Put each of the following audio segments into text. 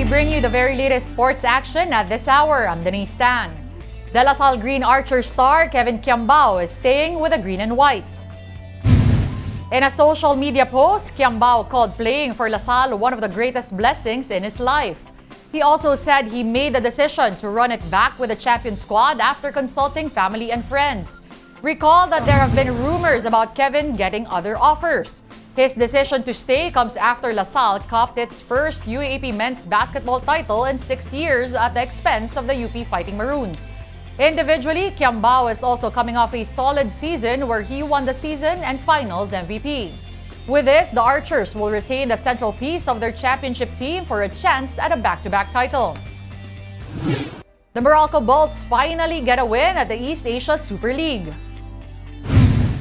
We bring you the very latest sports action at this hour. I'm Denise Tan. De La Salle Green Archer star Kevin Quiambao is staying with the green and white. In a social media post, Quiambao called playing for La Salle one of the greatest blessings in his life. He also said he made the decision to run it back with the champion squad after consulting family and friends. Recall that there have been rumors about Kevin getting other offers. His decision to stay comes after La Salle copped its first UAAP men's basketball title in 6 years at the expense of the UP Fighting Maroons. Individually, Quiambao is also coming off a solid season where he won the season and finals MVP. With this, the Archers will retain the central piece of their championship team for a chance at a back-to-back title. The Meralco Bolts finally get a win at the East Asia Super League.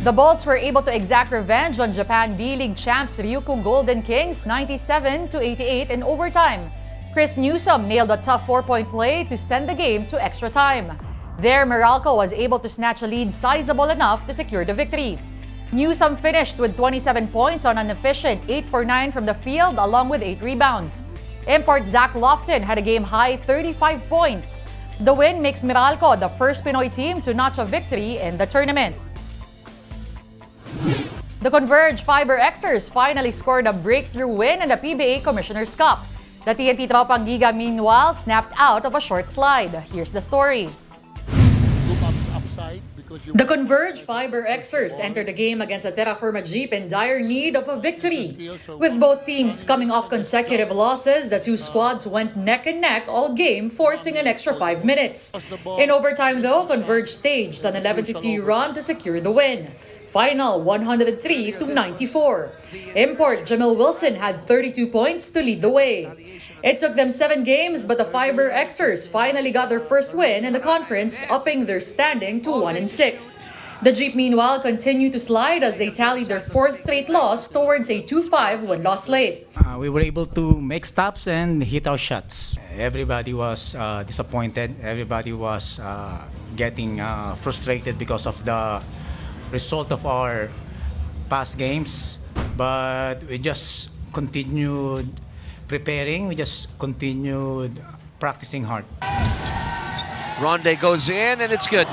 The Bolts were able to exact revenge on Japan B-League champs Ryukyu Golden Kings 97-88 in overtime. Chris Newsom nailed a tough 4-point play to send the game to extra time. There, Meralco was able to snatch a lead sizable enough to secure the victory. Newsom finished with 27 points on an efficient 8 for 9 from the field along with 8 rebounds. Import Zach Lofton had a game-high 35 points. The win makes Meralco the first Pinoy team to notch a victory in the tournament. The Converge Fiber Xers finally scored a breakthrough win in the PBA Commissioner's Cup. The TNT Tropang Giga meanwhile snapped out of a short slide. Here's the story. The Converge Fiber Xers entered the game against the Terra Firma Jeep in dire need of a victory. With both teams coming off consecutive losses, the two squads went neck and neck all game, forcing an extra 5 minutes. In overtime though, Converge staged an 11-3 run to secure the win. Final 103-94. Import Jamil Wilson had 32 points to lead the way. It took them 7 games, but the Fiber Xers finally got their first win in the conference, upping their standing to 1-6. The Jeep meanwhile continued to slide as they tallied their 4th straight loss towards a 2-5 win-loss slate. We were able to make stops and hit our shots. Everybody was disappointed. Everybody was getting frustrated because of the result of our past games, but we just continued preparing, we just continued practicing hard. Ronde goes in and it's good.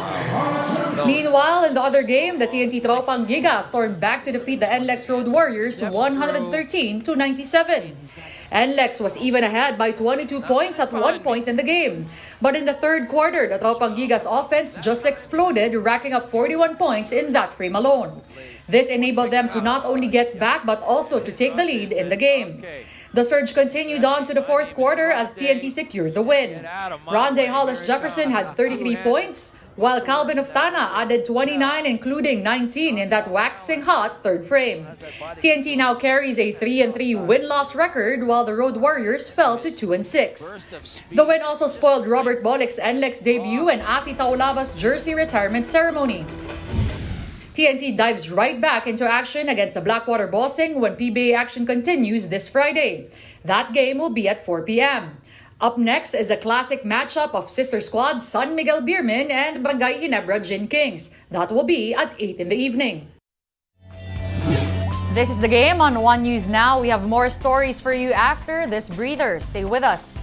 Meanwhile, in the other game, the TNT Tropang Giga stormed back to defeat the NLEX Road Warriors 113-97. NLEX was even ahead by 22 points at one point in the game. But in the third quarter, the Tropang Giga's offense just exploded, racking up 41 points in that frame alone. This enabled them to not only get back but also to take the lead in the game. The surge continued on to the fourth quarter as TNT secured the win. Ronde Hollis Jefferson had 33 points, while Calvin Uftana added 29, including 19 in that waxing hot third frame. TNT now carries a 3-3 win-loss record, while the Road Warriors fell to 2-6. The win also spoiled Robert Bolic's NLEX debut and Asi Taulava's jersey retirement ceremony. TNT dives right back into action against the Blackwater Bossing when PBA action continues this Friday. That game will be at 4 p.m. Up next is a classic matchup of sister squads San Miguel Beermen and Barangay Ginebra Gin Kings. That will be at 8 in the evening. This is the game on One News Now. We have more stories for you after this breather. Stay with us.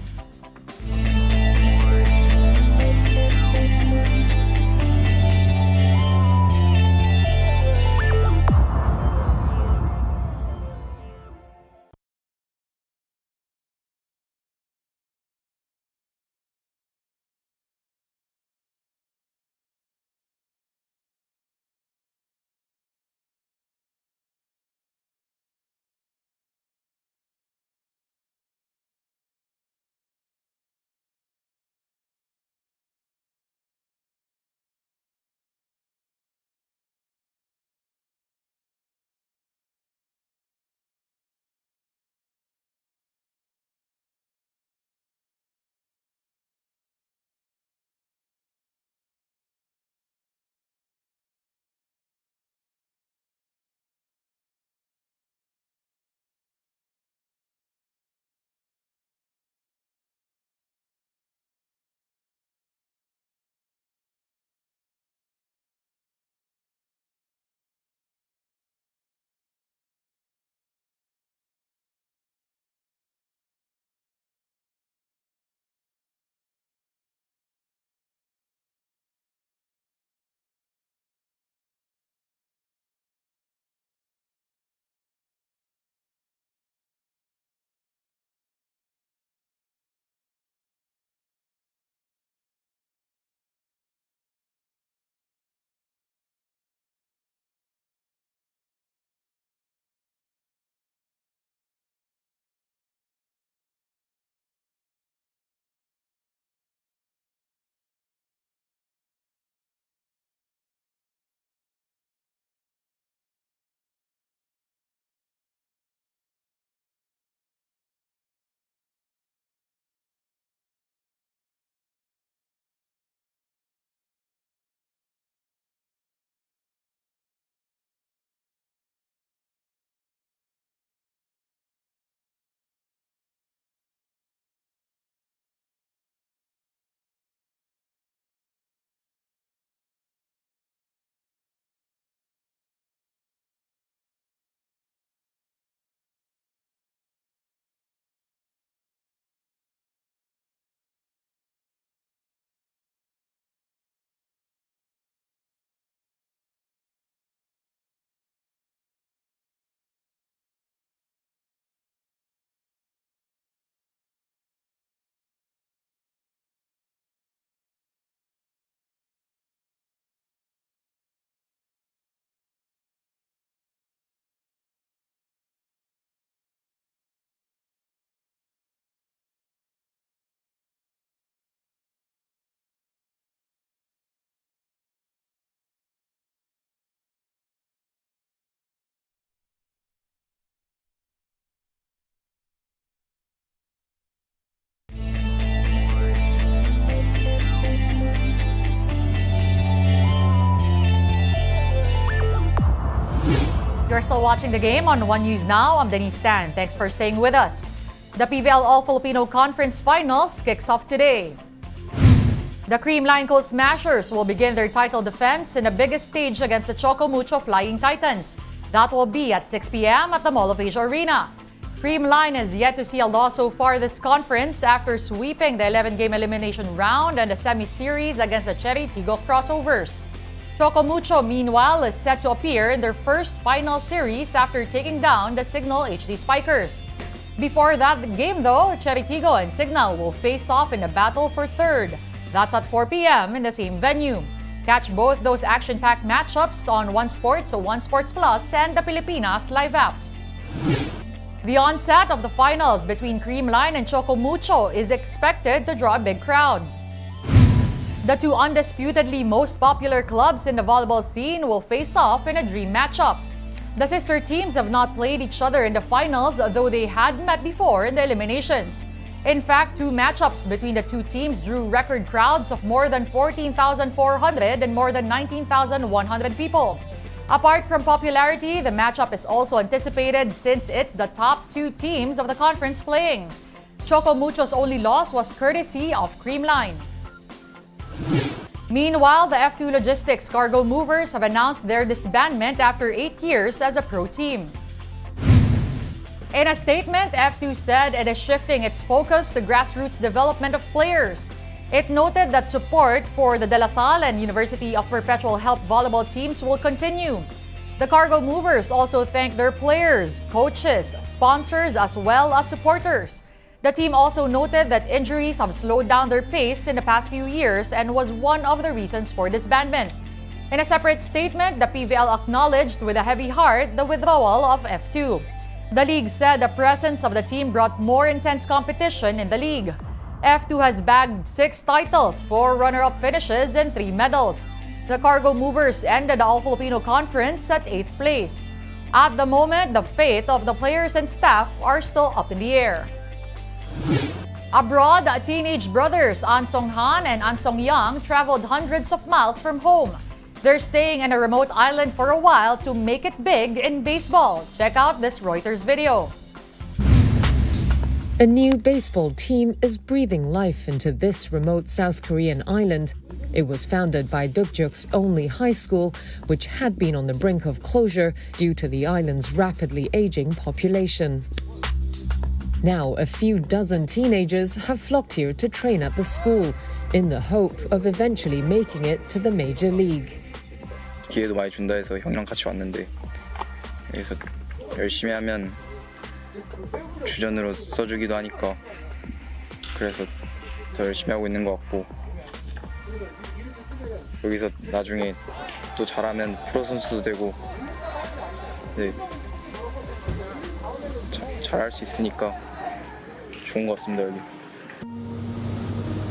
You're still watching the game on One News Now. I'm Denise Tan. Thanks for staying with us. The PVL All-Filipino Conference Finals kicks off today. The Creamline-Choco Smashers will begin their title defense in the biggest stage against the Choco Mucho Flying Titans. That will be at 6 p.m. at the Mall of Asia Arena. Creamline has yet to see a loss so far this conference after sweeping the 11-game elimination round and the semi-series against the Cherry Tigo Crossovers. Choco Mucho, meanwhile, is set to appear in their first final series after taking down the Cignal HD Spikers. Before that game, though, Cherry Tigo and Cignal will face off in a battle for third. That's at 4 p.m. in the same venue. Catch both those action-packed matchups on One Sports, One Sports Plus, and the Pilipinas Live app. The onset of the finals between Creamline and Choco Mucho is expected to draw a big crowd. The two undisputedly most popular clubs in the volleyball scene will face off in a dream matchup. The sister teams have not played each other in the finals, though they had met before in the eliminations. In fact, two matchups between the two teams drew record crowds of more than 14,400 and more than 19,100 people. Apart from popularity, the matchup is also anticipated since it's the top two teams of the conference playing. Choco Mucho's only loss was courtesy of Creamline. Meanwhile, the F2 Logistics Cargo Movers have announced their disbandment after 8 years as a pro team. In a statement, F2 said it is shifting its focus to grassroots development of players. It noted that support for the De La Salle and University of Perpetual Help volleyball teams will continue. The Cargo Movers also thanked their players, coaches, sponsors, as well as supporters. The team also noted that injuries have slowed down their pace in the past few years and was one of the reasons for disbandment. In a separate statement, the PVL acknowledged with a heavy heart the withdrawal of F2. The league said the presence of the team brought more intense competition in the league. F2 has bagged 6 titles, 4 runner-up finishes, and 3 medals. The Cargo Movers ended the All-Filipino Conference at 8th place. At the moment, the fate of the players and staff are still up in the air. Abroad, teenage brothers An Song Han and An Song Yang traveled hundreds of miles from home. They're staying in a remote island for a while to make it big in baseball. Check out this Reuters video. A new baseball team is breathing life into this remote South Korean island. It was founded by Dukjuk's only high school, which had been on the brink of closure due to the island's rapidly aging population. Now, a few dozen teenagers have flocked here to train at the school in the hope of eventually making it to the major league. 기회도 많이 준다 해서 형이랑 같이 왔는데 여기서 열심히 하면 주전으로 써주기도 하니까 그래서 더 열심히 하고 있는 것 같고 여기서 나중에 또 잘하면 프로 선수도 되고 네, 잘할 수 있으니까 좋은 것 같습니다 여기.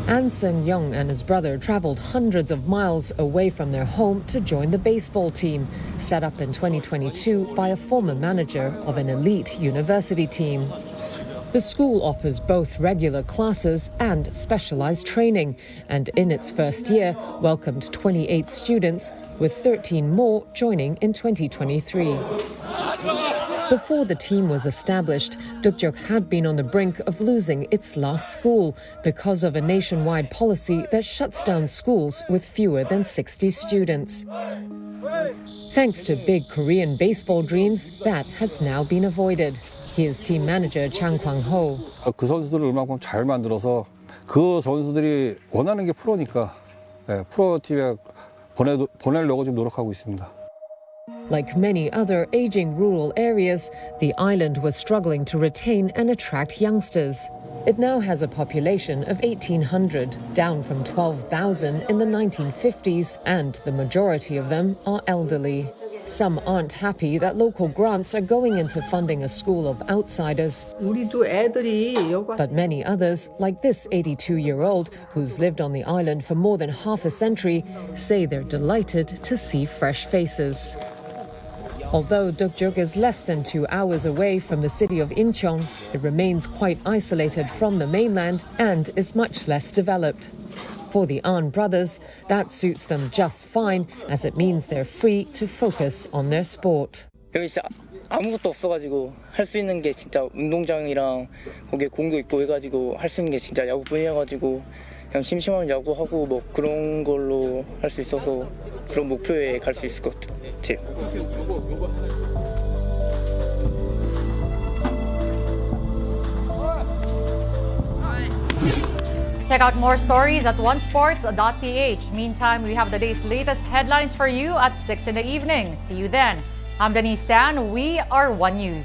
An Sung-young and his brother traveled hundreds of miles away from their home to join the baseball team, set up in 2022 by a former manager of an elite university team. The school offers both regular classes and specialized training, and in its first year welcomed 28 students, with 13 more joining in 2023. Before the team was established, Dukjuk had been on the brink of losing its last school because of a nationwide policy that shuts down schools with fewer than 60 students. Thanks to big Korean baseball dreams, that has now been avoided. Here's team manager Chang Kwang-ho. 그 선수들을 얼마큼 잘 만들어서 그 선수들이 원하는 게 프로니까 프로팀에 보내려고 지금 노력하고 있습니다. Like many other aging rural areas, the island was struggling to retain and attract youngsters. It now has a population of 1,800, down from 12,000 in the 1950s, and the majority of them are elderly. Some aren't happy that local grants are going into funding a school of outsiders. But many others, like this 82-year-old who's lived on the island for more than half a century, say they're delighted to see fresh faces. Although Dukjuk is less than 2 hours away from the city of Incheon, it remains quite isolated from the mainland and is much less developed. For the An brothers, that suits them just fine, as it means they're free to focus on their sport. 여기 진짜 아무것도 없어가지고 할 수 있는 게 진짜 운동장이랑 거기에 공도 있고 해가지고 할 수 있는 게 진짜 야구뿐이어가지고 그냥 심심하면 야구하고 뭐 그런 걸로 할 수 있어서 그런 목표에 갈 수 있을 것 같아요. Check out more stories at onesports.ph. Meantime, we have the day's latest headlines for you at 6 in the evening. See you then. I'm Denise Tan. We are One News.